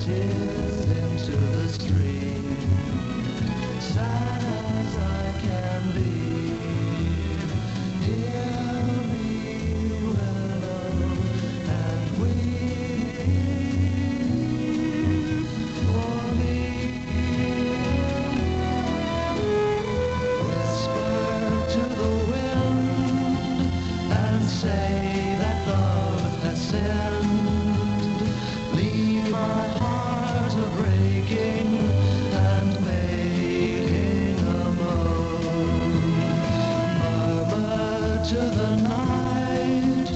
tears into the stream. Sad as I can be, hear me, willow, and weep for me. Whisper to the wind and say that love has sinned. Leave my heart a-breaking and making a moan. Murmur to the night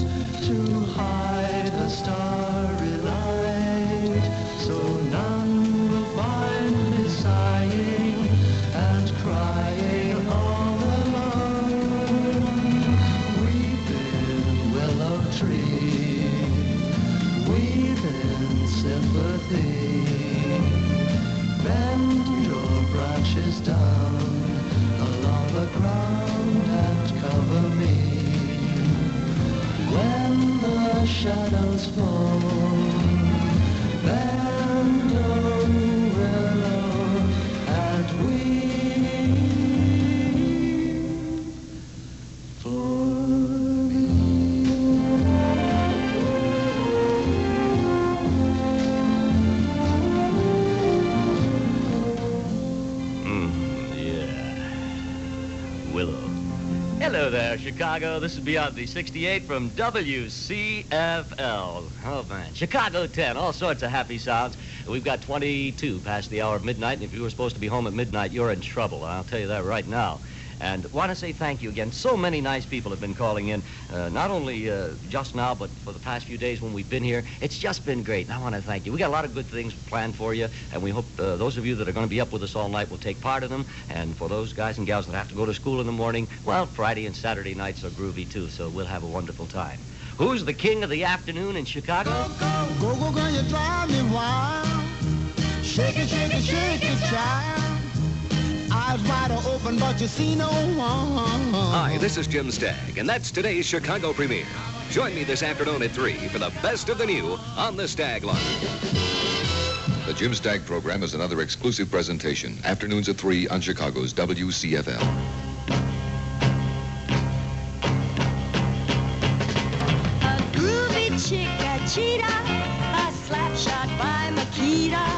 to hide the starry light, so none will find me sighing and crying all alone. Weeping willow tree, weep in sympathy. Bend your branches down along the ground and cover me. When the shadows fall, bend, oh willow, and weep for me. Yeah. Willow. Hello there, Chicago. This is Biondi 68 from WCFL. Oh, man. Chicago 10. All sorts of happy sounds. We've got 22 past the hour of midnight, and if you were supposed to be home at midnight, you're in trouble. I'll tell you that right now. And want to say thank you again. So many nice people have been calling in, not only just now, but for the past few days when we've been here. It's just been great, and I want to thank you. We got a lot of good things planned for you, and we hope those of you that are going to be up with us all night will take part in them. And for those guys and gals that have to go to school in the morning, well, Friday and Saturday nights are groovy, too, so we'll have a wonderful time. Who's the king of the afternoon in Chicago? Go, go, girl, you drive me wild. Shake it, shake it, shake it, child. Eyes wide open, but you see no one. Hi, this is Jim Stagg, and that's today's Chicago premiere. Join me this afternoon at 3 for the best of the new on the Stagg Line. The Jim Stagg program is another exclusive presentation. Afternoons at 3 on Chicago's WCFL. A groovy chick, a cheetah, a slap shot by Makita,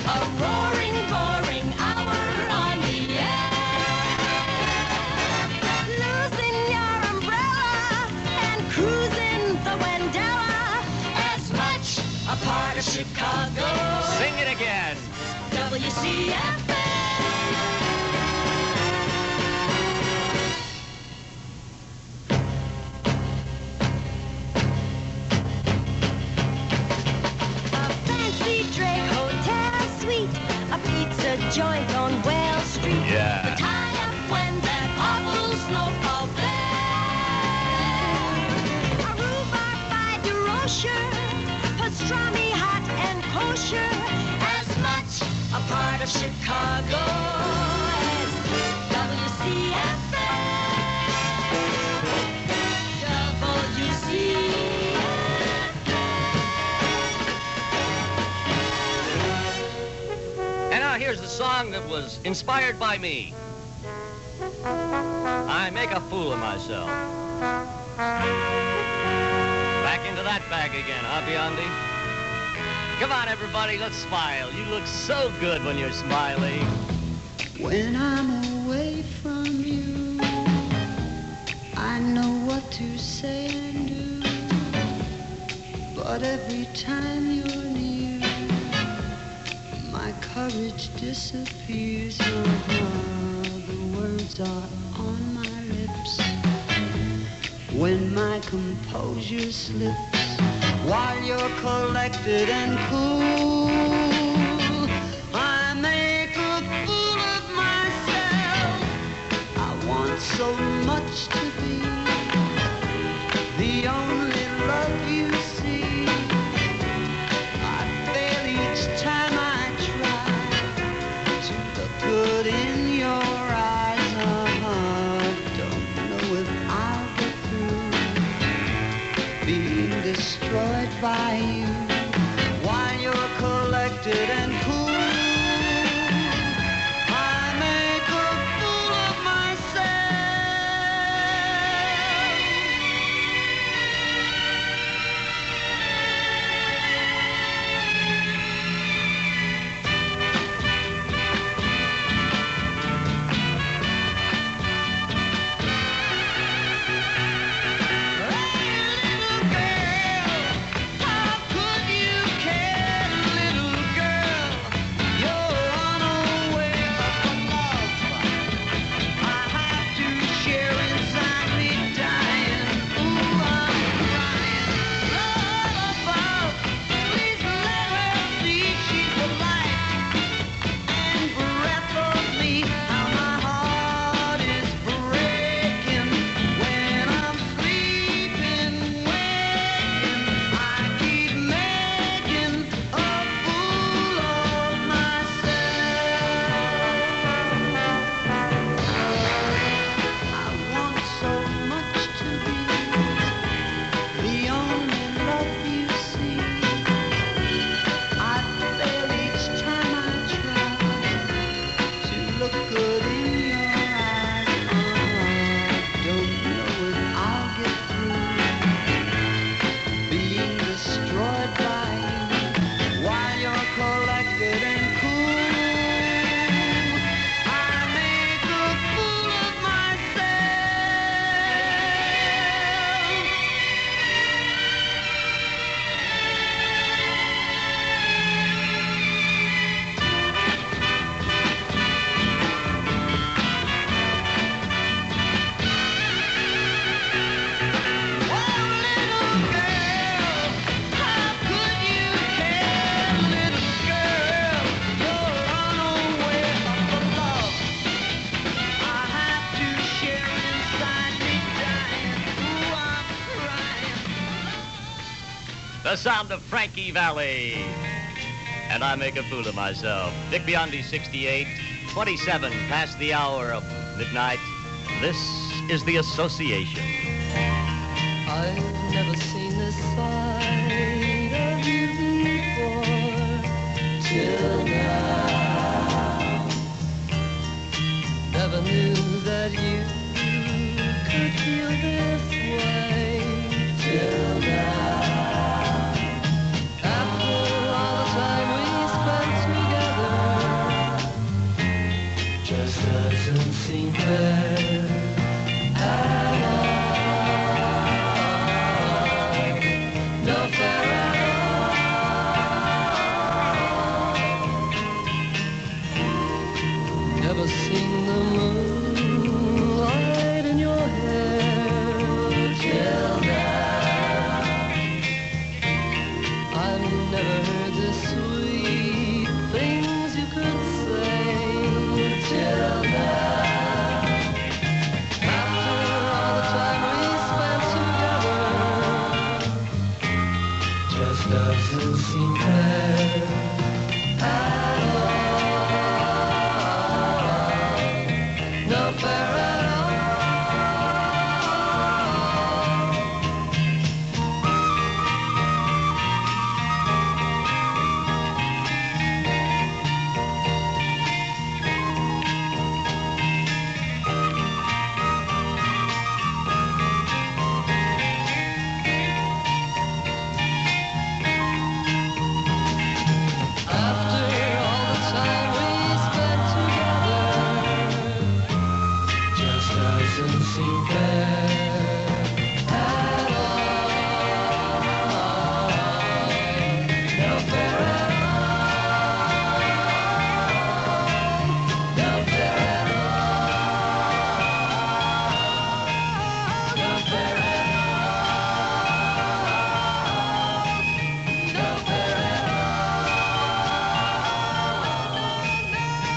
a roaring, roaring hour on the air. Losing your umbrella and cruising the Wendella, as much a part of Chicago. Sing it again. WCFL. Joint on Wells Street. Yeah. The tie-up when that awful snowfall fell. A rhubarb by DeRocher, pastrami hot and kosher, as much a part of Chicago as WCFL. WCFL. And now here's the song that was inspired by me. I make a fool of myself. Back into that bag again, huh, Biondi? Come on, everybody, let's smile. You look so good when you're smiling. When I'm away from you, I know what to say and do. But every time you're near, my courage disappears. The words are on my lips. When my composure slips, while you're collected and cool, I make a fool of myself. I want so much to be the only love you see. I fail each time I try to look good in your eyes. Don't know if I'll get through being destroyed by you while you're collecting collected and cool. I make a fool of myself. The sound of Frankie Valli. And I make a fool of myself. Dick Biondi, 68, 27 past the hour of midnight. This is The Association. I've never seen this side of you before till now. Never knew that you could feel this way till now. After all the time we spent together, just doesn't seem fair at all. No fair at all. Never seen the moonlight in your hair till now. I've never heard the sweet things you could say till now. After all the time we spent together, just doesn't seem fair at all. No fair at all. After all the time we spent together, just doesn't seem fair at all. No fair at all. No fair at all. No fair at all.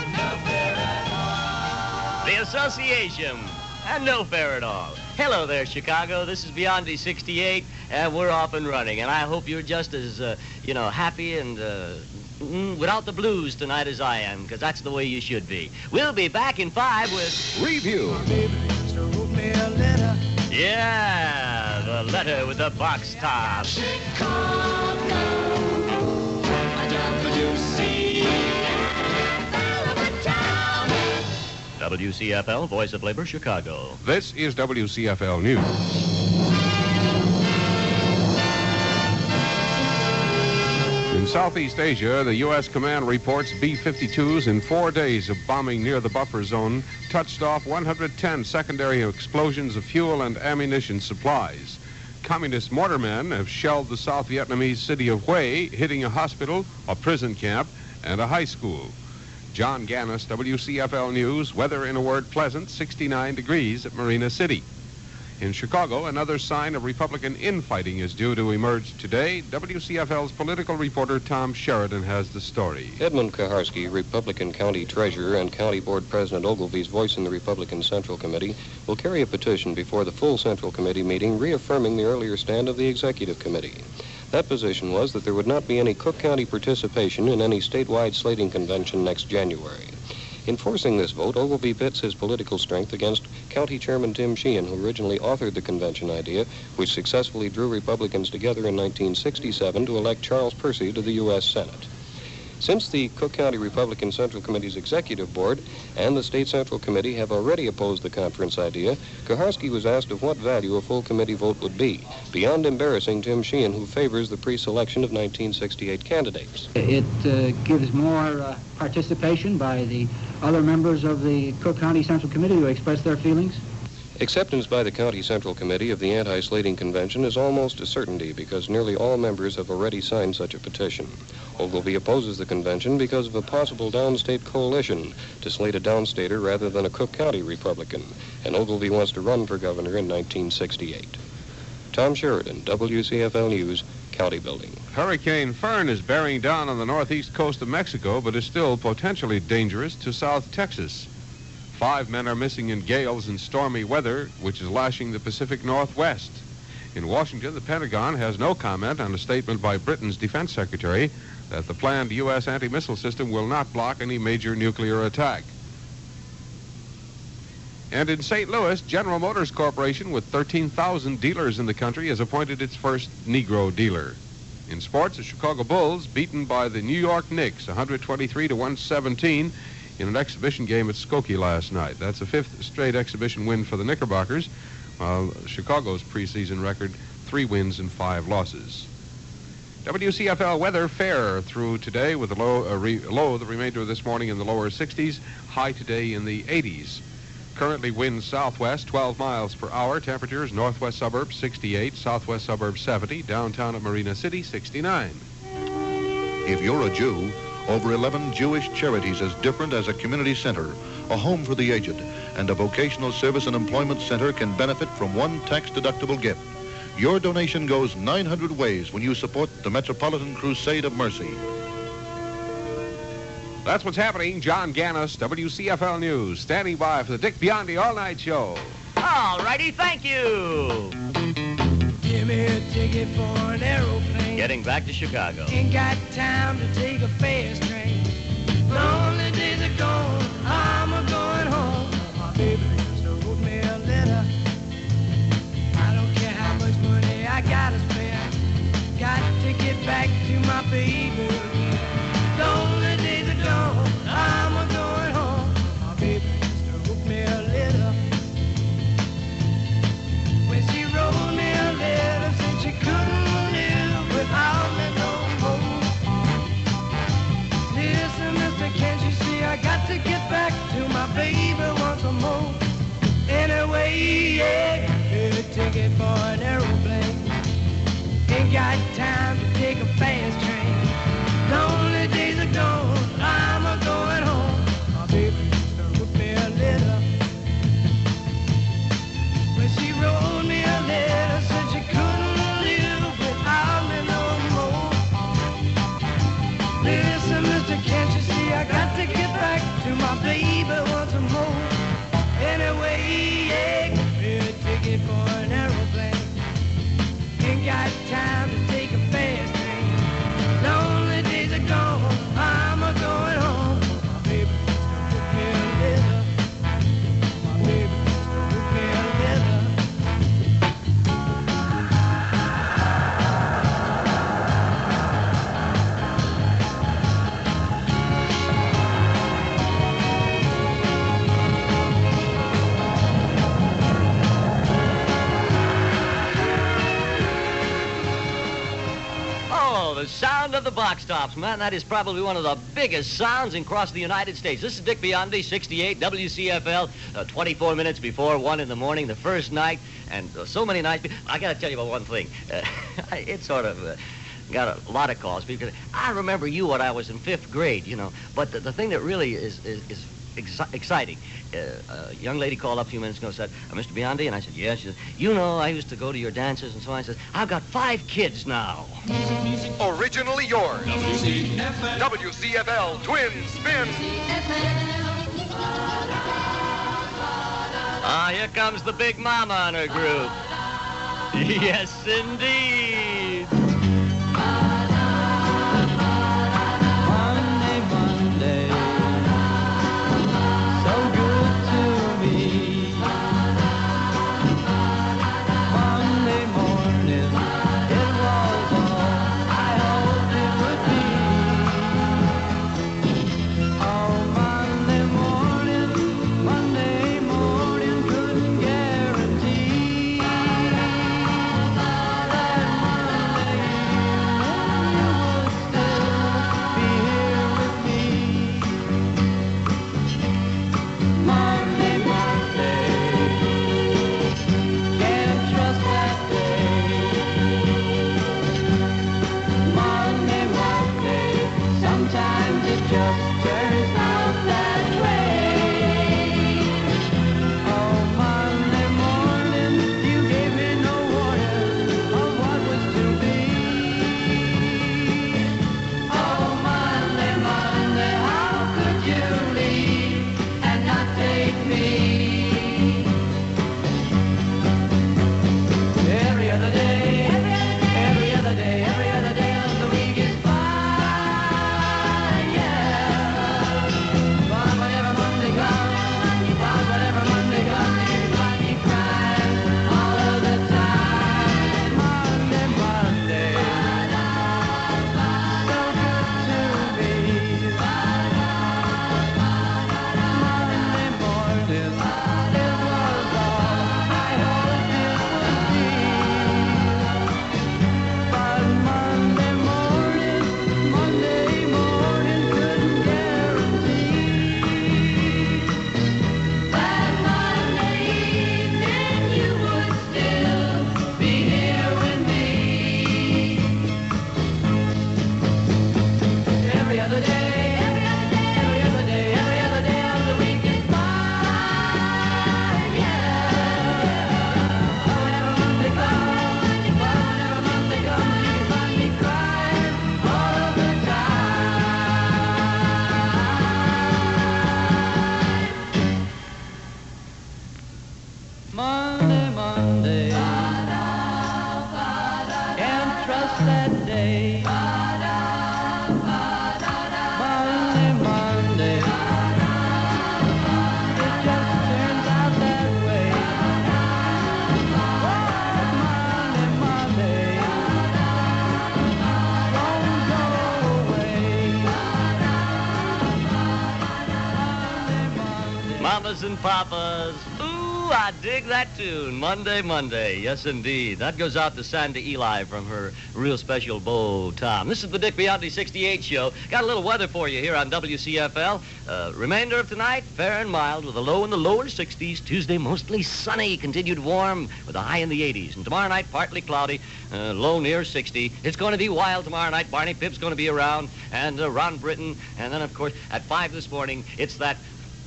No fair at all. The Association, and no fair at all. Hello there, Chicago. This is Biondi 68, and we're off and running. And I hope you're just as, happy and without the blues tonight as I am, because that's the way you should be. We'll be back in 5 with, Review. yeah, the letter with the box top. Chicago, WCFL. WCFL, Voice of Labor, Chicago. This is WCFL News. In Southeast Asia, the U.S. command reports B-52s in 4 days of bombing near the buffer zone touched off 110 secondary explosions of fuel and ammunition supplies. Communist mortarmen have shelled the South Vietnamese city of Hue, hitting a hospital, a prison camp, and a high school. John Gannis, WCFL News. Weather, in a word, pleasant, 69 degrees at Marina City. In Chicago, another sign of Republican infighting is due to emerge today. WCFL's political reporter Tom Sheridan has the story. Edmund Kaharski, Republican County Treasurer and County Board President Ogilvy's voice in the Republican Central Committee, will carry a petition before the full Central Committee meeting reaffirming the earlier stand of the Executive Committee. That position was that there would not be any Cook County participation in any statewide slating convention next January. Enforcing this vote, Ogilvy pits his political strength against County Chairman Tim Sheehan, who originally authored the convention idea, which successfully drew Republicans together in 1967 to elect Charles Percy to the U.S. Senate. Since the Cook County Republican Central Committee's Executive Board and the State Central Committee have already opposed the conference idea, Kaharski was asked of what value a full committee vote would be, beyond embarrassing Tim Sheehan, who favors the pre-selection of 1968 candidates. It gives more participation by the other members of the Cook County Central Committee to express their feelings. Acceptance by the County Central Committee of the anti-slating convention is almost a certainty because nearly all members have already signed such a petition. Ogilvy opposes the convention because of a possible downstate coalition to slate a downstater rather than a Cook County Republican, and Ogilvy wants to run for governor in 1968. Tom Sheridan, WCFL News, County Building. Hurricane Fern is bearing down on the northeast coast of Mexico, but is still potentially dangerous to South Texas. 5 men are missing in gales and stormy weather, which is lashing the Pacific Northwest. In Washington, the Pentagon has no comment on a statement by Britain's defense secretary that the planned U.S. anti-missile system will not block any major nuclear attack. And in St. Louis, General Motors Corporation, with 13,000 dealers in the country, has appointed its first Negro dealer. In sports, the Chicago Bulls, beaten by the New York Knicks, 123-117, in an exhibition game at Skokie last night. That's a 5th straight exhibition win for the Knickerbockers, while Chicago's preseason record, 3 wins and 5 losses. WCFL weather fair through today with a low the remainder of this morning in the lower 60s, high today in the 80s. Currently winds southwest 12 miles per hour. Temperatures northwest suburbs 68, southwest suburbs 70, downtown at Marina City 69. If you're a Jew, over 11 Jewish charities as different as a community center, a home for the aged, and a vocational service and employment center can benefit from one tax-deductible gift. Your donation goes 900 ways when you support the Metropolitan Crusade of Mercy. That's what's happening. John Gannis, WCFL News, standing by for the Dick Biondi All-Night Show. All righty, thank you. Give me a ticket for an aeroplane. Getting back to Chicago. Ain't got time to take a fast train. Lonely days are gone, I'm a-going home. My baby just wrote me a letter. I don't care how much money I gotta spare. Got to get back to my baby again. Lonely days are gone, I'm a-going home. My baby just wrote me a letter. When she wrote me a letter, said she couldn't live without me no more. Listen, mister, can't you see I got to get back to my baby once more. Anyway, yeah, get a ticket for an aeroplane. Ain't got time to take a fast train. Lonely days are gone, I'm a-going home. My baby just wrote me a letter. When she wrote me a letter, said she couldn't live without me no more. Listen, mister, can't you see I got to get back to my baby once more. Anyway, yeah, get a ticket for an aeroplane. Ain't got time to take a fast train. Lonely days are gone, I'm a-going home. My baby just wrote me a letter. My baby just wrote me a letter. Oh, the sound of the box tops, man. That is probably one of the biggest sounds across the United States. This is Dick Biondi, 68, WCFL, 24 minutes before 1 in the morning, the first night, and so many nights. I got to tell you about one thing. It sort of got a lot of calls because I remember you when I was in 5th grade, you know. But the thing that really is exciting. A young lady called up a few minutes ago and said, Mr. Biondi? And I said, yes. She said, you know, I used to go to your dances and so on. I said, I've got 5 kids now. Originally yours. WCFL Twin Spin. Ah, here comes the Big Mama and her group. Yes, indeed. Monday, so good to me. Monday morning, it was all I hoped it would be. Oh, Monday morning, couldn't guarantee that Monday you would still be here with me. Monday, can't trust that day. Monday, sometimes it just turns out that way. Oh, Monday morning, you gave me no warning of what was to be. Oh, Monday, how could you leave and not take me? Every other day, every other day of the week is fine, yeah. But whenever Monday comes, you find whenever Monday comes, you find me crying all of the time. Monday, so good to me. Monday morning, it was all I hoped it would be. But Monday morning couldn't guarantee that Monday evening you would still be here with me. Every other day of the week is fine, yeah. Whenever Monday comes, you find me crying all of the time. Monday, can't trust that day. Monday, it just turns out that way. Monday, don't go away. Mamas and papas. Ooh, I dig that tune. Monday. Yes, indeed. That goes out to Sandy Eli from her real special Bo Tom. This is the Dick Biondi 68 show. Got a little weather for you here on WCFL. Remainder of tonight, fair and mild with a low in the lower 60s. Tuesday, mostly sunny, continued warm with a high in the 80s. And tomorrow night, partly cloudy, low near 60. It's going to be wild tomorrow night. Barney Pipp's going to be around, and Ron Britton. And then, of course, at 5 this morning, it's that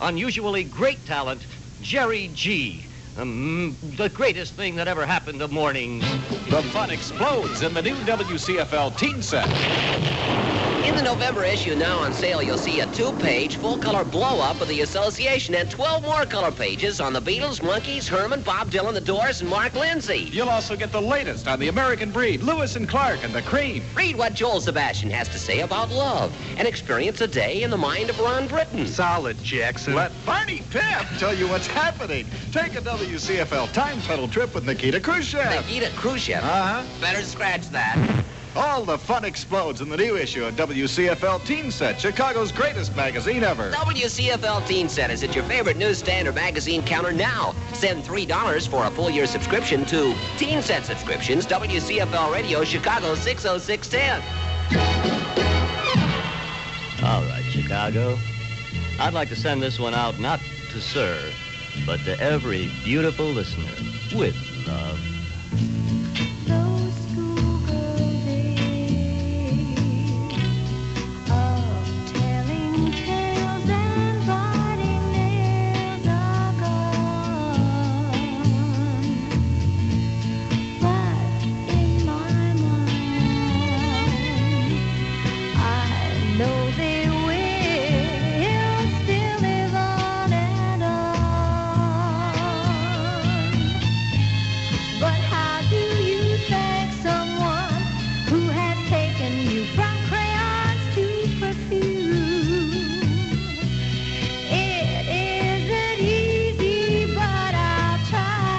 unusually great talent, Jerry G. The greatest thing that ever happened to mornings. The fun explodes in the new WCFL Teen Set. In the November issue now on sale, you'll see a 2-page full-color blow-up of the Association and 12 more color pages on the Beatles, Monkees, Herman, Bob Dylan, The Doors, and Mark Lindsay. You'll also get the latest on the American Breed, Lewis and Clark, and the Cream. Read what Joel Sebastian has to say about love and experience a day in the mind of Ron Britton. Solid, Jackson. Let Barney Pip tell you what's happening. Take a WCFL time tunnel trip with Nikita Khrushchev. Nikita Khrushchev? Uh-huh. Better scratch that. All the fun explodes in the new issue of WCFL Teen Set, Chicago's greatest magazine ever. WCFL Teen Set is at your favorite newsstand or magazine counter now. Send $3 for a full year subscription to Teen Set Subscriptions, WCFL Radio, Chicago 60610. All right, Chicago. I'd like to send this one out not to Sir, but to every beautiful listener with love. Those schoolgirl days of telling tales and biting nails are gone. But in my mind, I know they will still live on and on. But how do you thank someone who has taken you from crayons to perfume? It isn't easy, but I'll try.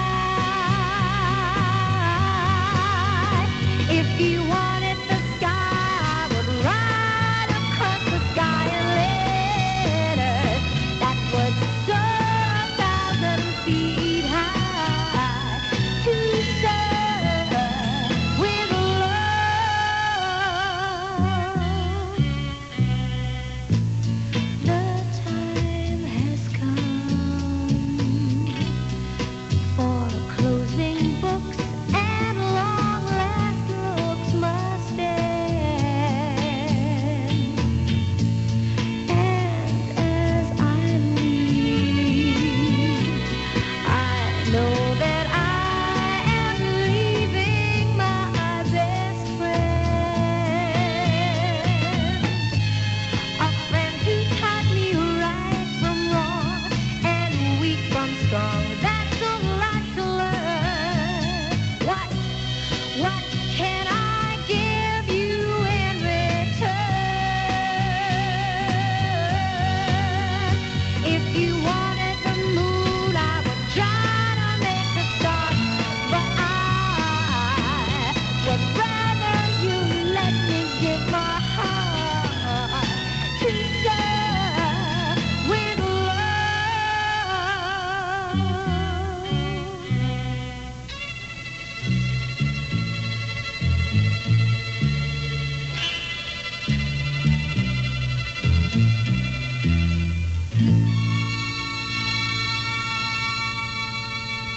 If you wanted the sky, I would ride across the sky in letters that would soar 1,000 feet high to serve with love. The time has come for closing books and long last looks must end. And as I leave, I know that I am leaving my best friend. A friend who taught me right from wrong and weak from strong. That's a lot to learn. What can I give you in return? If you wanted the moon, I would try to make a start. But I would rather you let me give my heart to serve with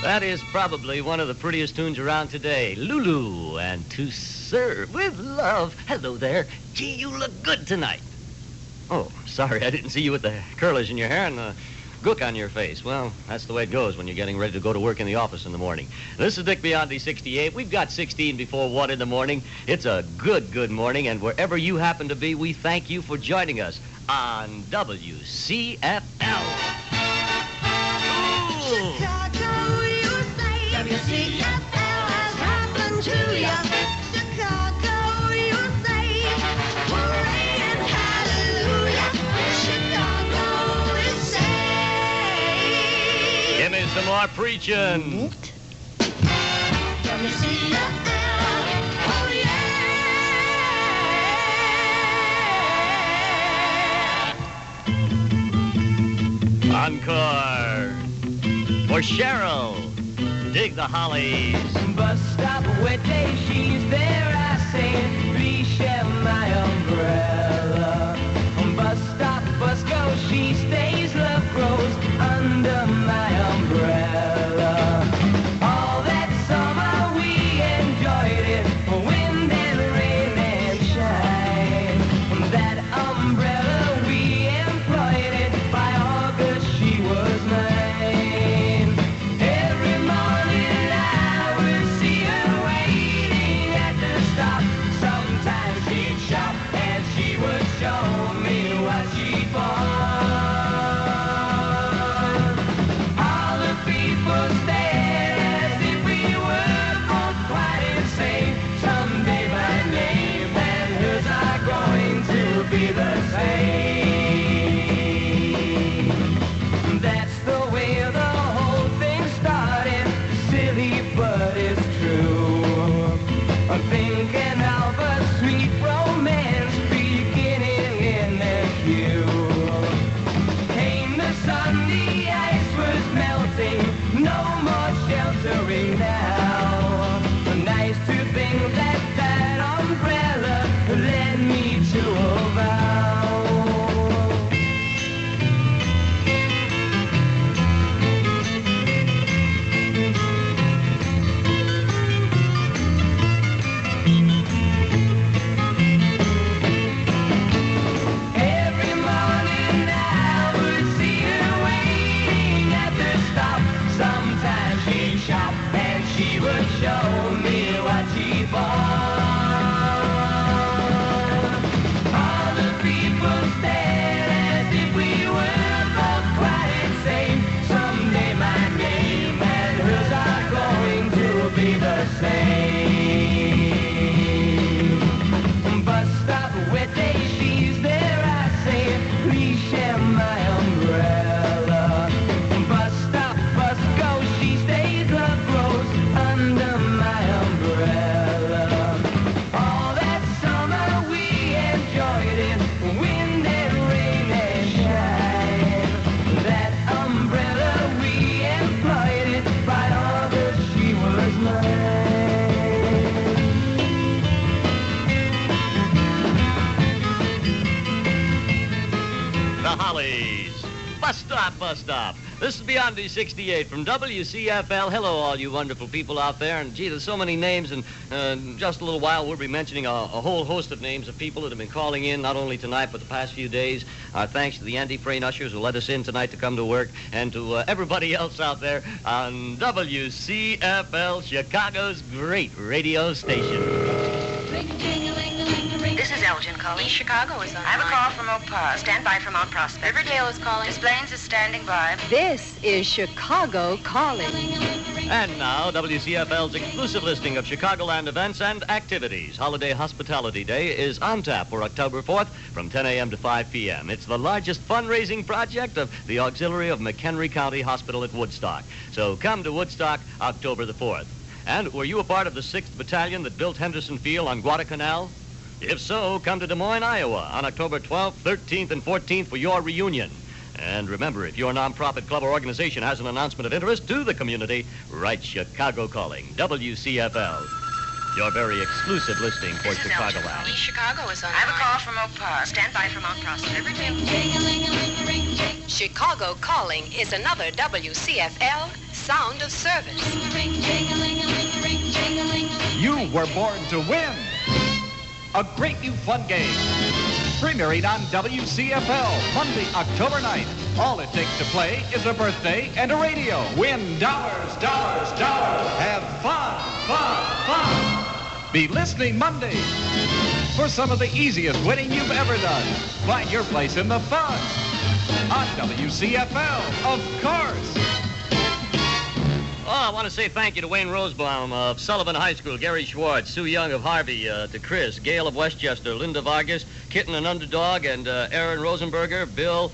That is probably one of the prettiest tunes around today. Lulu and To Serve with Love. Hello there. Gee, you look good tonight. Oh, sorry, I didn't see you with the curlers in your hair and the gook on your face. Well, that's the way it goes when you're getting ready to go to work in the office in the morning. This is Dick Biondi, 68. We've got 16 before 1 in the morning. It's a good morning, and wherever you happen to be, we thank you for joining us on WCFL. Ooh. Chicago, USA, WCFL has happened to ya. Chicago, USA, hooray and hallelujah. Chicago, USA. Give me some more preaching. WCFL, oh yeah. Encore for Cheryl. Dig the Hollies. Bus stop, wet day, she's there, I say, please share my umbrella. Bus stop, bus go, she stays, love grows under my umbrella. All that summer we enjoyed it, wind and rain and shine. That umbrella we employed it, by August she was mine. Every morning I would see her waiting at the stop. Sometimes she'd shop to a vow. Every morning I would see her waiting at the stop. Sometimes she'd shop and she would show me what she bought. All the people stared as if we were both quite insane. Someday my name and hers are going to be the same. Bus stop, wet day, she's there, I say, please share my umbrella. Bus stop, bus go, she stays, love grows under my umbrella. All that summer we enjoyed it, wind and rain and shine. That umbrella we employed it, by August she was mine. The Hollies. Bus stop, bus stop. This is Biondi 68 from WCFL. Hello, all you wonderful people out there. And, gee, there's so many names. And just a little while, we'll be mentioning a whole host of names of people that have been calling in, not only tonight, but the past few days. Thanks to the anti-frame ushers who let us in tonight to come to work, and to everybody else out there on WCFL, Chicago's great radio station. This is Elgin calling. Chicago is on. I have a call from Oak Park. Stand by for Mount Prospect. Riverdale is calling. Miss Blaines is standing by. This is Chicago calling. And now, WCFL's exclusive listing of Chicagoland events and activities. Holiday Hospitality Day is on tap for October 4th from 10 a.m. to 5 p.m. It's the largest fundraising project of the Auxiliary of McHenry County Hospital at Woodstock. So come to Woodstock October the 4th. And were you a part of the 6th Battalion that built Henderson Field on Guadalcanal? If so, come to Des Moines, Iowa on October 12th, 13th, and 14th for your reunion. And remember, if your nonprofit club or organization has an announcement of interest to the community, write Chicago Calling, WCFL. Your very exclusive listing for Chicagoland. Chicago is on. I have a call from Oak Park. Stand by for Mount Prospect. Riverdale. Chicago Calling is another WCFL sound of service. You were born to win. A great new fun game. Premiering on WCFL Monday, October 9th. All it takes to play is a birthday and a radio. Win dollars, dollars, dollars. Have fun, fun, fun. Be listening Monday for some of the easiest winning you've ever done. Find your place in the fun on WCFL, of course. Oh, I want to say thank you to Wayne Rosebaum of Sullivan High School, Gary Schwartz, Sue Young of Harvey, to Chris, Gail of Westchester, Linda Vargas, Kitten and Underdog, and Aaron Rosenberger, Bill,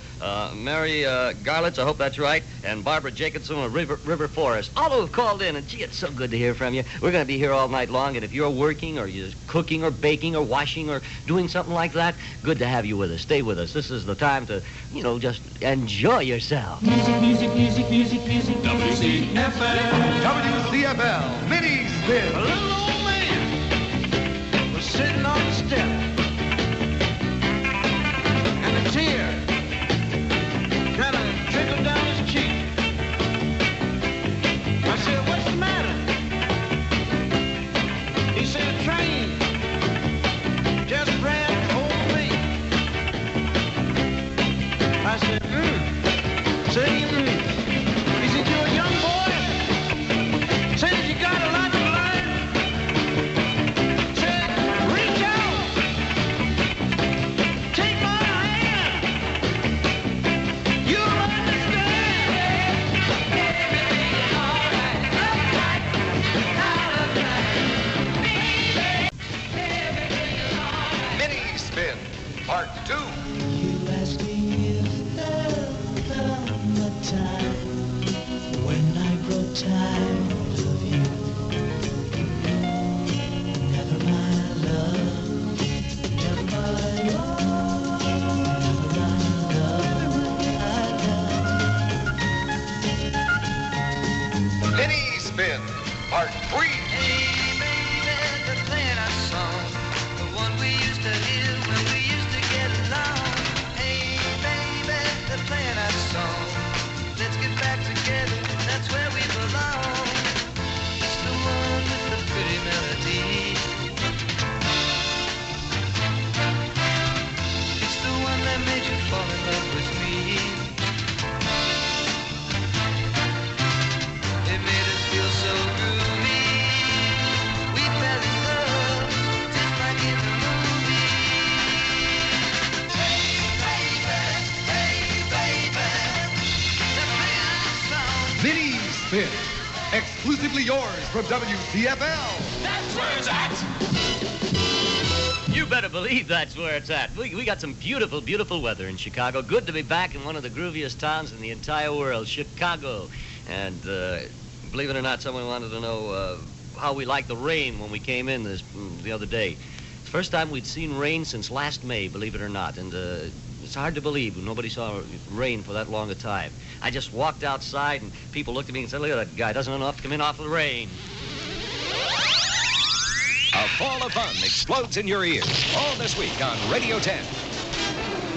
Mary Garlitz, I hope that's right, and Barbara Jacobson of River Forest. All who have called in, and gee, it's so good to hear from you. We're going to be here all night long, and if you're working or you're cooking or baking or washing or doing something like that, good to have you with us. Stay with us. This is the time to, just enjoy yourself. Music, music, music, music, music. WCFL. WCFL Mini Spin. A little old man was sitting on the step, and a tear kind of trickled down his cheek. I said, "What's the matter?" He said, "A train just ran over me." I said, Say, he said, "You're a young boy. Said you got a lot to learn. Said, reach out. Take my hand. You'll understand. Everything is all right. Everything is all right. Mini Spin, Part 2. You ask me if there'll come a time when I grow tired of you. Never my love, never my love, never my love. Mini Spin, Part 3. Hey, baby, the plan I saw, the one we used to hear when we used Spin. Exclusively yours from WCFL. That's where it's at. You better believe that's where it's at. We got some beautiful, beautiful weather in Chicago. Good to be back in one of the grooviest towns in the entire world, Chicago. And believe it or not, someone wanted to know how we liked the rain when we came in the other day. It's the first time we'd seen rain since last May, believe it or not. And it's hard to believe. Nobody saw rain for that long a time. I just walked outside, and people looked at me and said, look at that guy. Doesn't know enough to come in off the rain. A fall of fun explodes in your ears all this week on Radio 10.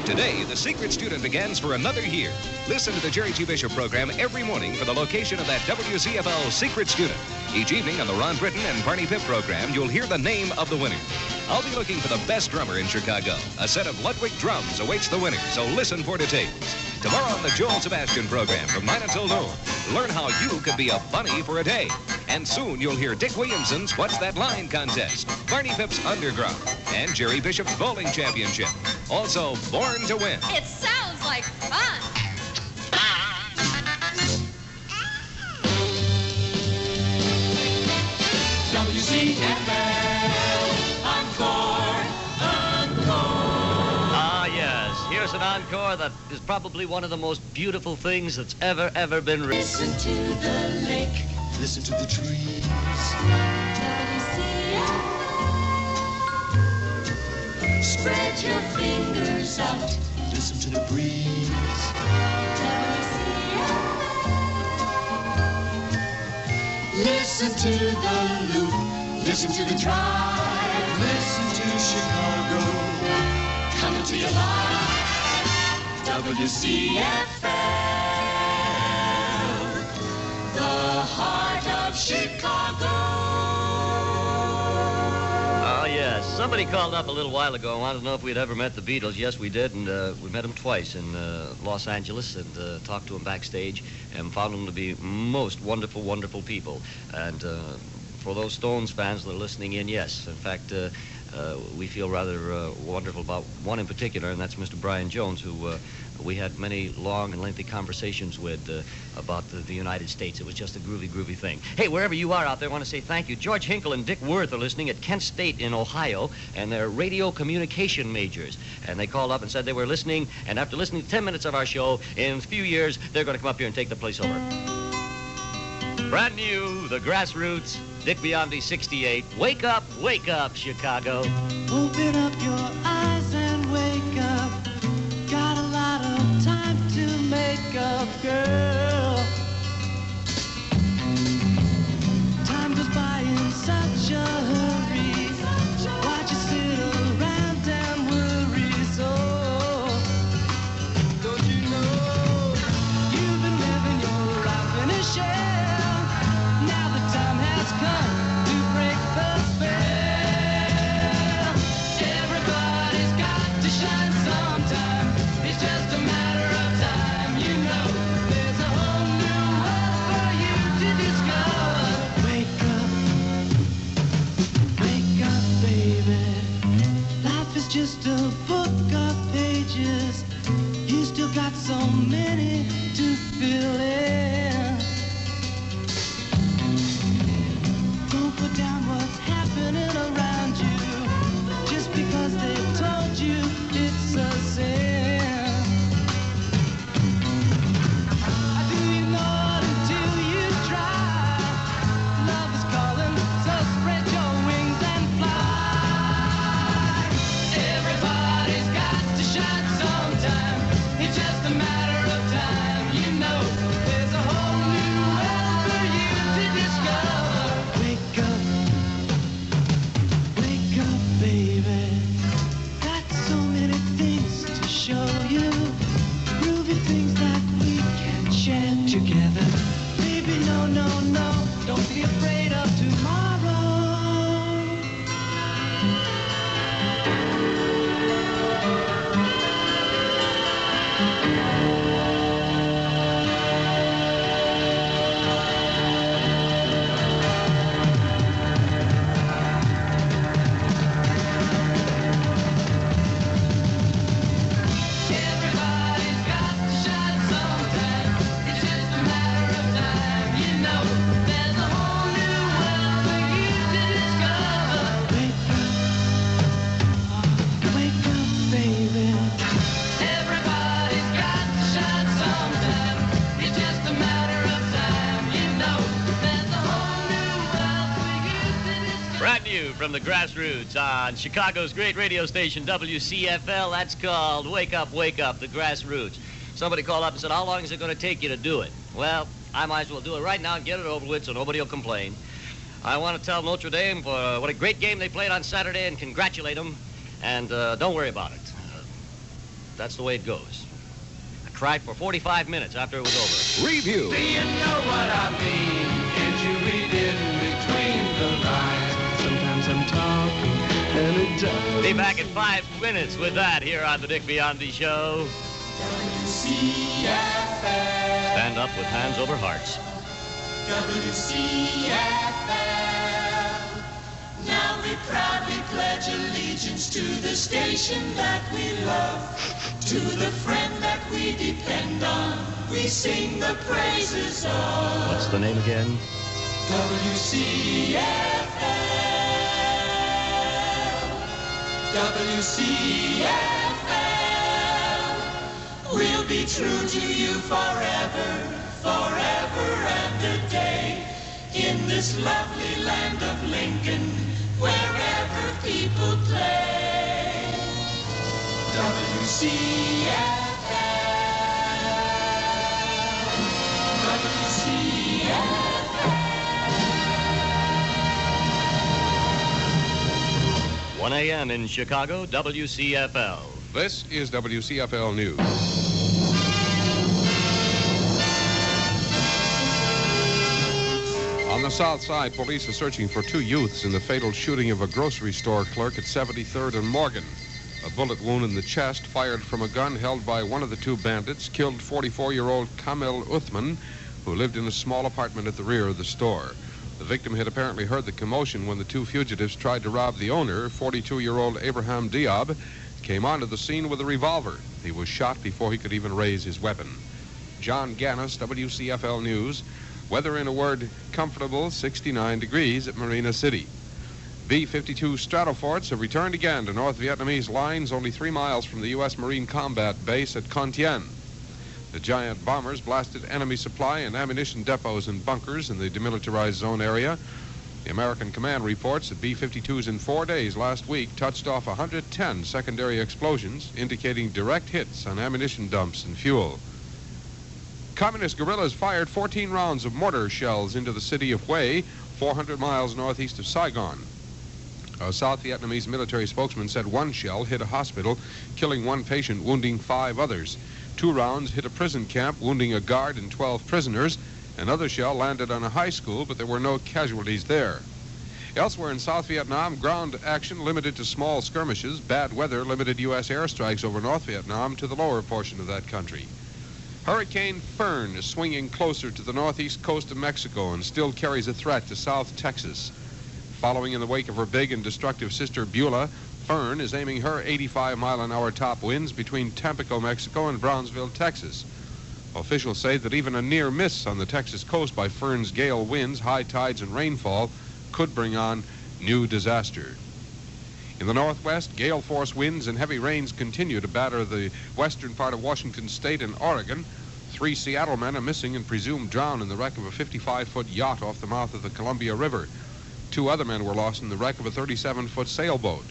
Today, The Secret Student begins for another year. Listen to the Jerry G. Bishop program every morning for the location of that WCFL Secret Student. Each evening on the Ron Britton and Barney Pip program, you'll hear the name of the winner. I'll be looking for the best drummer in Chicago. A set of Ludwig drums awaits the winner, so listen for details. Tomorrow on the Joel Sebastian program from 9 until noon, learn how you could be a bunny for a day. And soon you'll hear Dick Williamson's What's That Line contest, Barney Pip's Underground, and Jerry Bishop's Bowling Championship. Also, Born to Win. It sounds like fun. WCFL Encore. Ah, yes. Here's an encore that is probably one of the most beautiful things that's ever been written. Listen to the lake, listen to the trees. Spread your fingers out, listen to the breeze. Listen to the loop, listen to the drive, listen to Chicago, coming to your life. WCFL, the heart of Chicago. Oh, yes. Somebody called up a little while ago and wanted to know if we'd ever met the Beatles. Yes, we did, and we met them twice in Los Angeles and talked to them backstage and found them to be most wonderful, wonderful people. And for those Stones fans that are listening in, yes. In fact, we feel rather wonderful about one in particular, and that's Mr. Brian Jones, who we had many long and lengthy conversations with about the United States. It was just a groovy, groovy thing. Hey, wherever you are out there, I want to say thank you. George Hinkle and Dick Worth are listening at Kent State in Ohio, and they're radio communication majors. And they called up and said they were listening, and after listening to 10 minutes of our show, in a few years, they're going to come up here and take the place over. Brand new, the Grassroots, Dick Biondi, 68. Wake up, Chicago. Open up your eyes and wake up. Got a lot of time to make up, girl. Time goes by in such a hurry. Why'd you sit around and worry so? Don't you know you've been living your life in a shell? Now the time has come to break the spell. Everybody's got to shine sometime. It's just a matter of time, you know. There's a whole new world for you to discover. Wake up, baby. Life is just a book of pages. You still got so many to fill in. Don't put down what's happening around you just because they told you it's a sin. Do you know until you try? Love is calling, so spread your wings and fly. Everybody's got to shine sometime. It's just a matter of time, you know. There's a baby. Everybody's got to shine sometime. It's just a matter of time, you know. There's a whole new world for youth and it's Brand new from the grassroots on Chicago's great radio station, WCFL. That's called Wake Up, Wake Up, the grassroots. Somebody called up and said, how long is it going to take you to do it? Well, I might as well do it right now and get it over with so nobody will complain. I want to tell Notre Dame for what a great game they played on Saturday and congratulate them. And don't worry about it. That's the way it goes. I cried for 45 minutes after it was over. Review. Do you know what I mean? Can't you read in between the lines? Sometimes I'm talking and it does. Be back in 5 minutes with that here on the Dick Biondi Show. WCFL. Stand up with hands over hearts. WCFL. Now we proudly pledge allegiance to the station that we love. To the friend that we depend on, we sing the praises of. What's the name again? WCFL. WCFL. We'll be true to you forever, forever and a day. In this lovely land of Lincoln, wherever people play. WCFL. WCFL. 1 a.m. in Chicago, WCFL. This is WCFL News. On the south side, police are searching for 2 youths in the fatal shooting of a grocery store clerk at 73rd and Morgan. A bullet wound in the chest fired from a gun held by one of the 2 bandits killed 44-year-old Kamel Uthman, who lived in a small apartment at the rear of the store. The victim had apparently heard the commotion when the 2 fugitives tried to rob the owner, 42-year-old Abraham Diab, came onto the scene with a revolver. He was shot before he could even raise his weapon. John Gannis, WCFL News. Weather, in a word, comfortable, 69 degrees at Marina City. B-52 Stratoforts have returned again to North Vietnamese lines only 3 miles from the U.S. Marine Combat Base at Con Thien. The giant bombers blasted enemy supply and ammunition depots and bunkers in the demilitarized zone area. The American command reports that B-52s in 4 days last week touched off 110 secondary explosions, indicating direct hits on ammunition dumps and fuel. Communist guerrillas fired 14 rounds of mortar shells into the city of Hue, 400 miles northeast of Saigon. A South Vietnamese military spokesman said 1 shell hit a hospital, killing 1 patient, wounding 5 others. 2 rounds hit a prison camp, wounding a guard and 12 prisoners. Another shell landed on a high school, but there were no casualties there. Elsewhere in South Vietnam, ground action limited to small skirmishes. Bad weather limited U.S. airstrikes over North Vietnam to the lower portion of that country. Hurricane Fern is swinging closer to the northeast coast of Mexico and still carries a threat to South Texas. Following in the wake of her big and destructive sister Beulah, Fern is aiming her 85-mile-an-hour top winds between Tampico, Mexico and Brownsville, Texas. Officials say that even a near miss on the Texas coast by Fern's gale winds, high tides and rainfall could bring on new disaster. In the northwest, gale force winds and heavy rains continue to batter the western part of Washington state and Oregon. 3 Seattle men are missing and presumed drowned in the wreck of a 55-foot yacht off the mouth of the Columbia River. 2 other men were lost in the wreck of a 37-foot sailboat.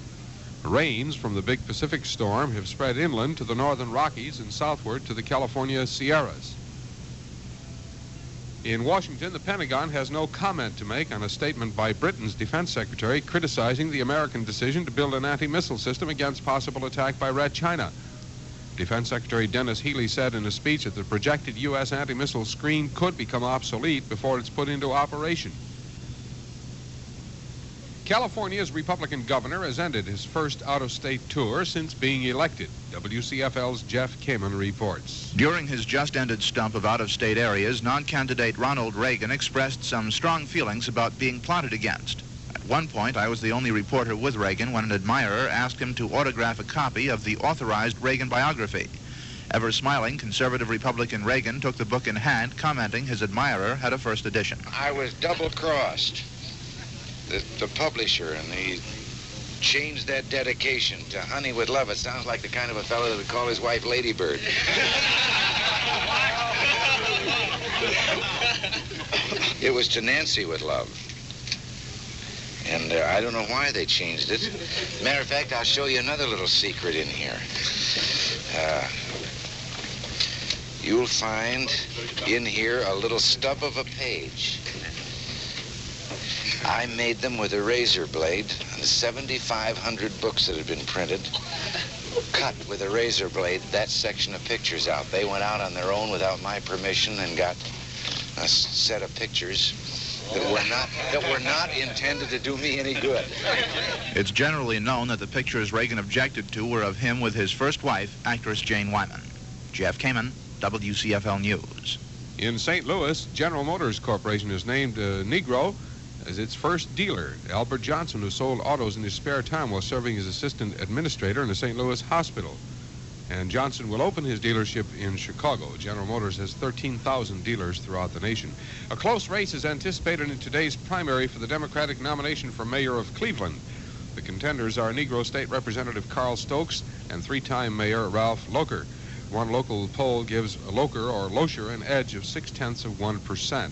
Rains from the big Pacific storm have spread inland to the northern Rockies and southward to the California Sierras. In Washington, the Pentagon has no comment to make on a statement by Britain's defense secretary criticizing the American decision to build an anti-missile system against possible attack by Red China. Defense Secretary Dennis Healy said in a speech that the projected U.S. anti-missile screen could become obsolete before it's put into operation. California's Republican governor has ended his first out-of-state tour since being elected. WCFL's Jeff Kamen reports. During his just-ended stump of out-of-state areas, non-candidate Ronald Reagan expressed some strong feelings about being plotted against. At one point, I was the only reporter with Reagan when an admirer asked him to autograph a copy of the authorized Reagan biography. Ever smiling, conservative Republican Reagan took the book in hand, commenting his admirer had a first edition. I was double-crossed. The publisher and Change that dedication to Honey with Love. It sounds like the kind of a fellow that would call his wife Ladybird. It was to Nancy with Love. And I don't know why they changed it. Matter of fact, I'll show you another little secret in here. You'll find in here a little stub of a page. I made them with a razor blade on 7,500 books that had been printed. Cut with a razor blade that section of pictures out. They went out on their own without my permission and got a set of pictures that were not intended to do me any good. It's generally known that the pictures Reagan objected to were of him with his first wife, actress Jane Wyman. Jeff Kamen, WCFL News. In St. Louis, General Motors Corporation has named a Negro as its first dealer. Albert Johnson, who sold autos in his spare time while serving as assistant administrator in a St. Louis hospital. And Johnson will open his dealership in Chicago. General Motors has 13,000 dealers throughout the nation. A close race is anticipated in today's primary for the Democratic nomination for mayor of Cleveland. The contenders are Negro State Representative Carl Stokes and three-time Mayor Ralph Locher. One local poll gives Locher an edge of 0.6%.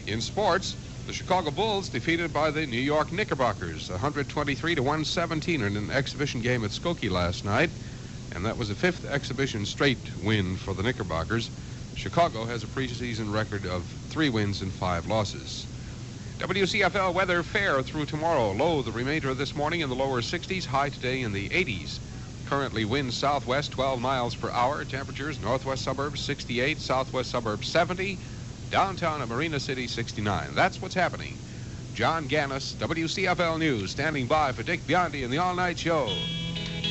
In sports, the Chicago Bulls defeated by the New York Knickerbockers, 123-117 in an exhibition game at Skokie last night. And that was the fifth exhibition straight win for the Knickerbockers. Chicago has a preseason record of 3 wins and 5 losses. WCFL weather fair through tomorrow. Low the remainder of this morning in the lower 60s, high today in the 80s. Currently winds southwest 12 miles per hour. Temperatures northwest suburbs 68, southwest suburbs 70, downtown at Marina City 69. That's what's happening. John Gannis, WCFL News, standing by for Dick Biondi in the all-night show.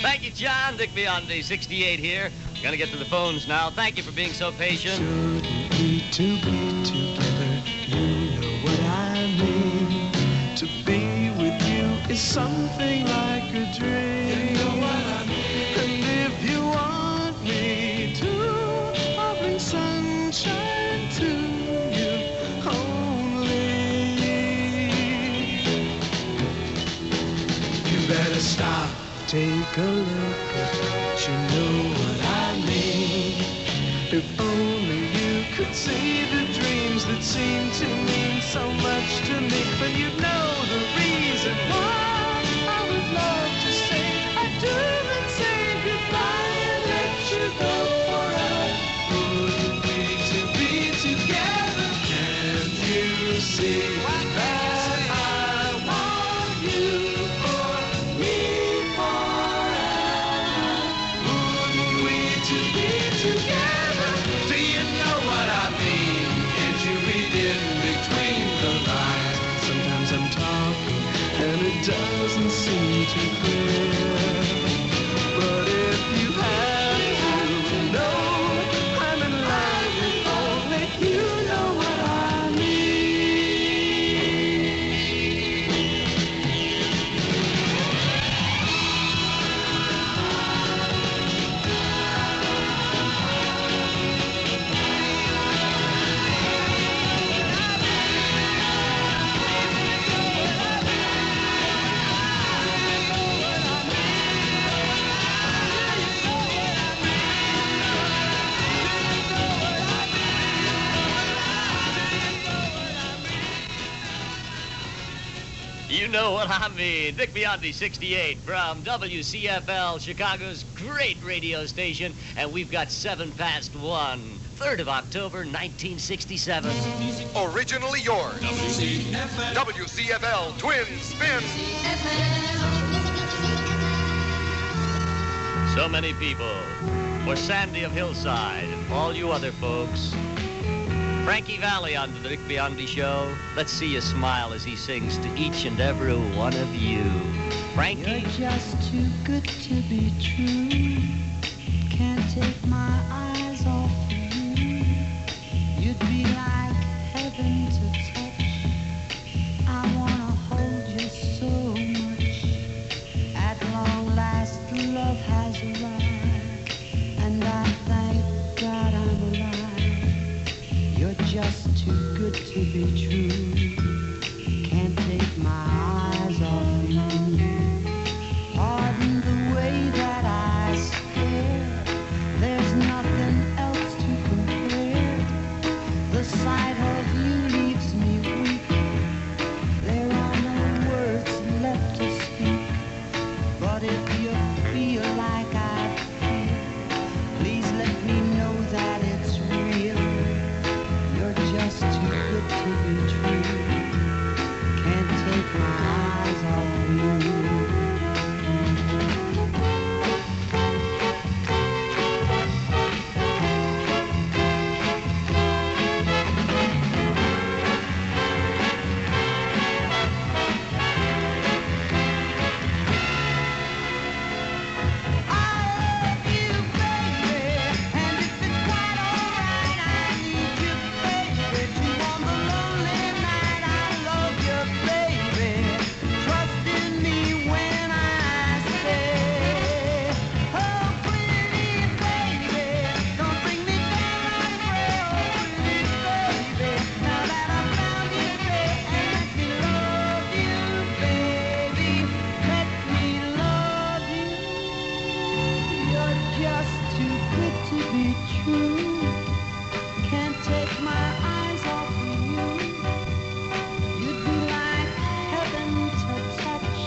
Thank you, John. Dick Biondi, 68 here. Gonna get to the phones now. Thank you for being so patient. Shouldn't need to be together, you know what I mean. To be with you is something like a dream. You know what I mean. And if you want me to, I'll bring sunshine to you only. You better stop. Take a look at you know what I mean. If only you could see the dreams that seem to mean so much to me, then you'd know the reason why I would love to say I do and say goodbye and let you go forever. Wouldn't we to be together? Can't you see that I want you for me? Together, do you know what I mean? Can't you read in between the lines? Sometimes I'm talking and it doesn't seem too clear. But if you have to know, I'm in love with only you know what I You know what I mean. Dick Biondi, 68, from WCFL, Chicago's great radio station. And we've got 1 October, 1967. Originally yours. WCFL Twin Spin. So many people. For Sandy of Hillside and all you other folks. Frankie Valli on the Dick Biondi Show. Let's see you smile as he sings to each and every one of you. Frankie? You're just too good to be true. Can't take my eyes off of you. You'd be like heaven to touch. I wanna hold you so much. At long last, love has arrived, and I thank God I'm alive. You're just too good to be true. Can't take my eyes off you. too good to be true. Can't take my eyes off of you. You'd be like heaven to touch.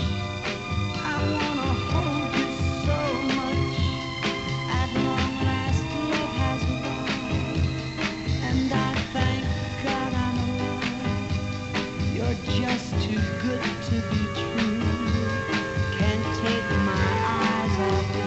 I wanna hold you so much. At long last, love has won, and I thank God I'm alive. You're just too good to be true. Can't take my eyes off you.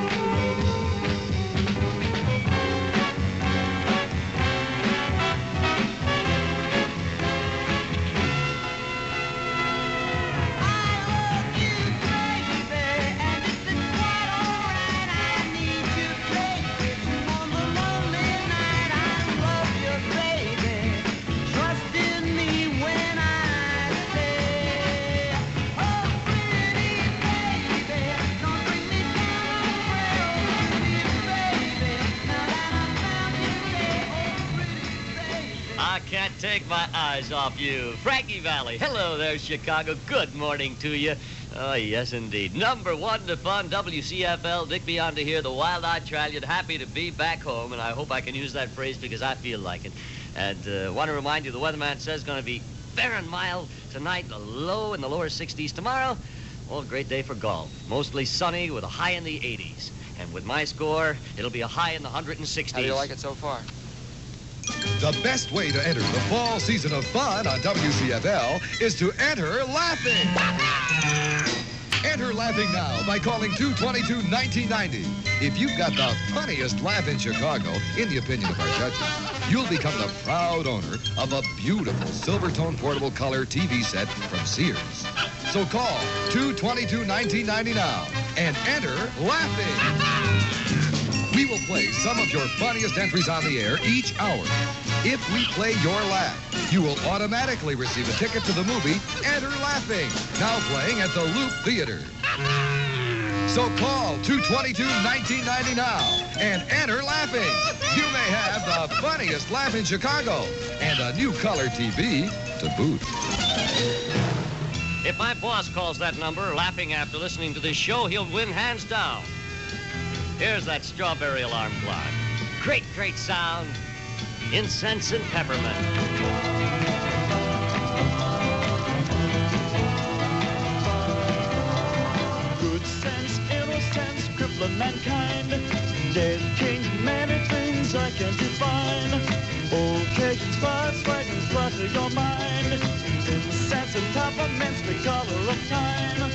I can't take my eyes off you. Frankie Valley. Hello there, Chicago. Good morning to you. Oh, yes, indeed. Number one to fun, WCFL. Dick Biondi here, the wild-eyed Trallion. Happy to be back home, and I hope I can use that phrase because I feel like it. And want to remind you, the weatherman says it's going to be fair and mild tonight, a low in the lower 60s. Tomorrow, well, great day for golf. Mostly sunny with a high in the 80s. And with my score, it'll be a high in the 160s. How do you like it so far? The best way to enter the fall season of fun on WCFL is to enter laughing. Enter laughing now by calling 222-1990. If you've got the funniest laugh in Chicago, in the opinion of our judges, you'll become the proud owner of a beautiful Silvertone portable color TV set from Sears. So call 222-1990 now and enter laughing. We will play some of your funniest entries on the air each hour. If we play your laugh, you will automatically receive a ticket to the movie Enter Laughing, now playing at the Loop Theater. So call 222-1990 now and enter laughing. You may have the funniest laugh in Chicago and a new color TV to boot. If my boss calls that number laughing after listening to this show, he'll win hands down. Here's that strawberry alarm clock. Great, great sound. Incense and peppermint. Good sense, innocence, crippling mankind. Dead kings, many things I can't define. Occasions, fires, frightens, flutter your mind. Incense and peppermint's the color of time.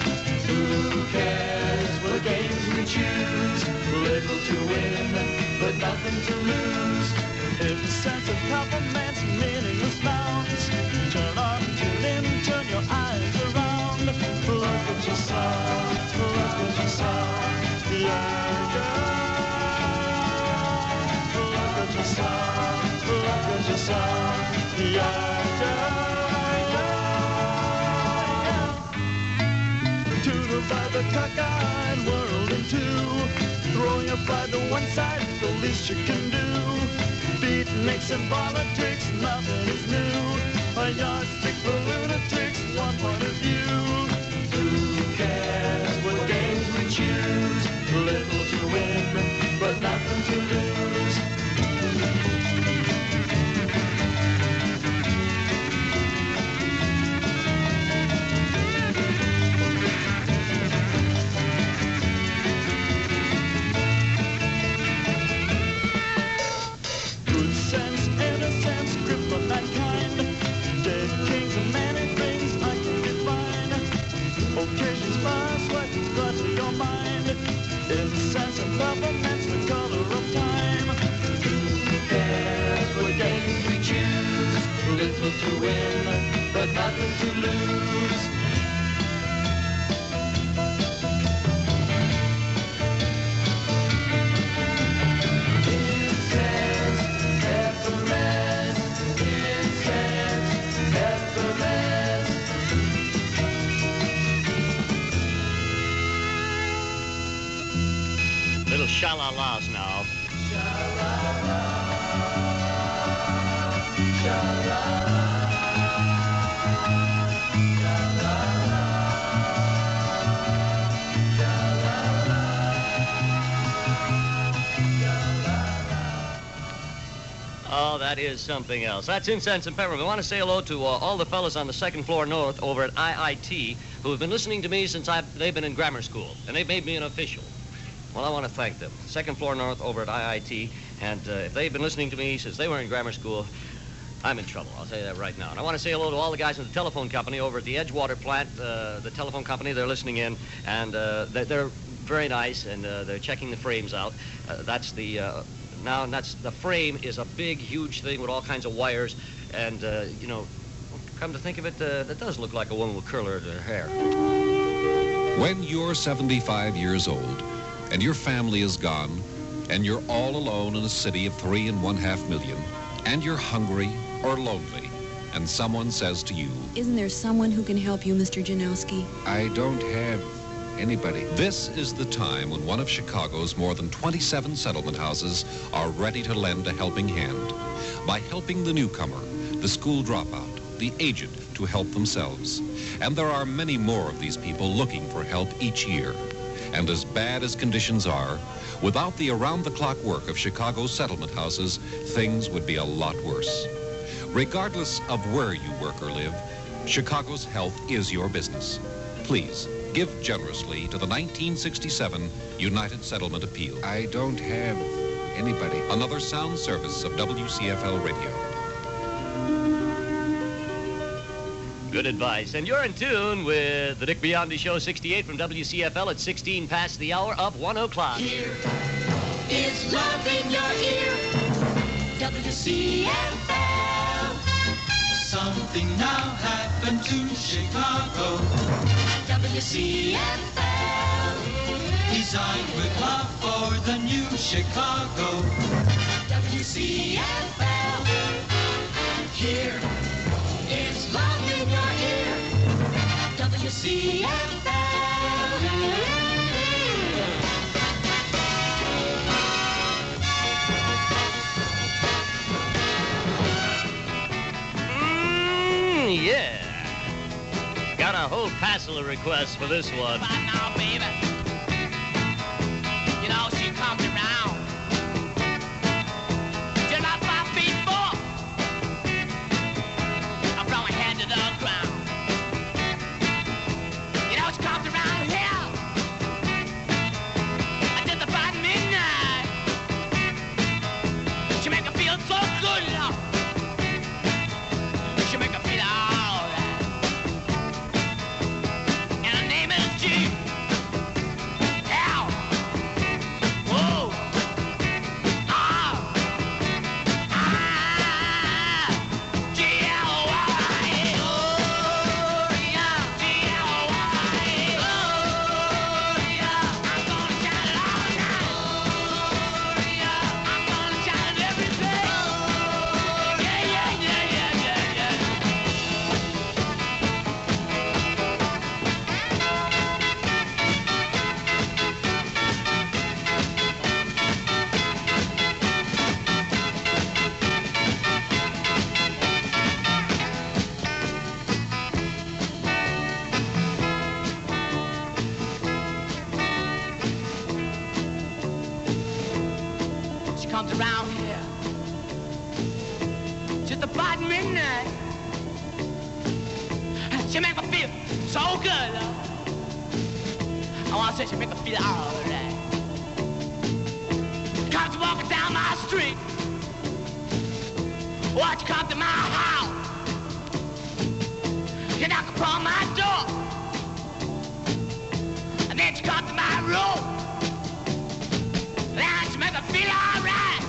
Who cares what games we choose? Little to win, but nothing to lose. Incense and peppermint's meaningless bounds. Turn on, tune in, turn your eyes around. Look at yourself, look at yourself. Yeah, yeah. Look at yourself, look at yourself. Yeah, yeah. To divide the cockeyed world in two. Throwing your pride to one side, the least you can do. Beatniks and politics, nothing is new. A yardstick for lunatics, one point of view. Who cares what games we choose? Little to win, but nothing to lose. Little to win, but nothing to lose. Incense, peppermint, incense, peppermint. Little sha-la-las now. Sha-la-la, sha-la-la. Oh, that is something else. That's Incense and Peppermint. I want to say hello to all the fellas on the second floor north over at IIT who have been listening to me since they've been in grammar school, and they've made me an official. Well, I want to thank them. Second floor north over at IIT, and if they've been listening to me since they were in grammar school, I'm in trouble. I'll tell you that right now. And I want to say hello to all the guys in the telephone company over at the Edgewater plant, the telephone company. They're listening in, and they're very nice, and they're checking the frames out. That's the frame is a big, huge thing with all kinds of wires, and, come to think of it, that does look like a woman with curler hair. When you're 75 years old, and your family is gone, and you're all alone in a city of 3.5 million, and you're hungry or lonely, and someone says to you, "Isn't there someone who can help you, Mr. Janowski?" "I don't have anybody." This is the time when one of Chicago's more than 27 settlement houses are ready to lend a helping hand by helping the newcomer, the school dropout, the aged to help themselves. And there are many more of these people looking for help each year. And as bad as conditions are, without the around-the-clock work of Chicago's settlement houses, things would be a lot worse. Regardless of where you work or live, Chicago's health is your business. Please, give generously to the 1967 United Settlement Appeal. "I don't have anybody." Another sound service of WCFL Radio. Good advice. And you're in tune with the Dick Biondi Show 68 from WCFL at 16 past the hour of 1 o'clock. Here is love in your ear. WCFL. Something now happened to Chicago. WCFL. Designed with love for the new Chicago. WCFL. Here is love in your ear. WCFL. Yeah. Got a whole passel of requests for this one. Now, baby. You know, she comes around. You're not 5'4". From her head to the ground. You know, she comes around here. Just about midnight. She make her feel so good, love. She make her feel all right. And her name is G. L. Whoa. R. I. G. L. Y. Oh, yeah. G. L. Y. Oh, yeah. I'm gonna shout it all night. Oh, yeah. I'm gonna shout it every day. Oh, yeah, yeah, yeah, yeah, yeah, yeah. She comes around here just about midnight. She make me feel so good, love. I want to say she make me feel all right. Comes walking down my street. Watch come to my house. You knock upon my door. And then she comes to my room. Then she make me feel all right.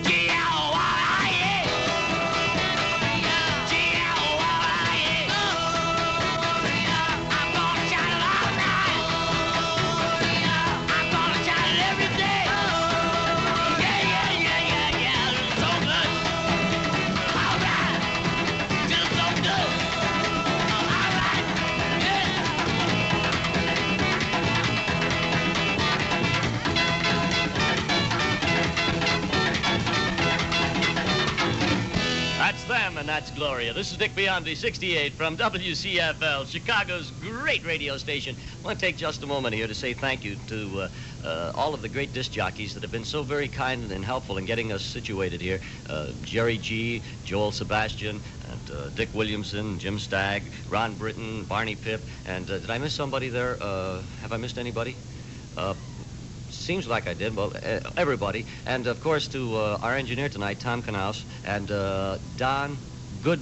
G-L-Y-A. G-L-Y-A. I'm gonna shout it all night. I'm gonna shout it every day. Yeah, yeah, yeah, yeah, yeah. It's so good. All right. Feels so good. and that's Gloria. This is Dick Biondi, 68, from WCFL, Chicago's great radio station. I want to take just a moment here to say thank you to all of the great disc jockeys that have been so very kind and helpful in getting us situated here. Jerry G., Joel Sebastian, and Dick Williamson, Jim Stagg, Ron Britton, Barney Pip, and did I miss somebody there? Have I missed anybody? Seems like I did. Well, everybody. And, of course, to our engineer tonight, Tom Knaus, and Don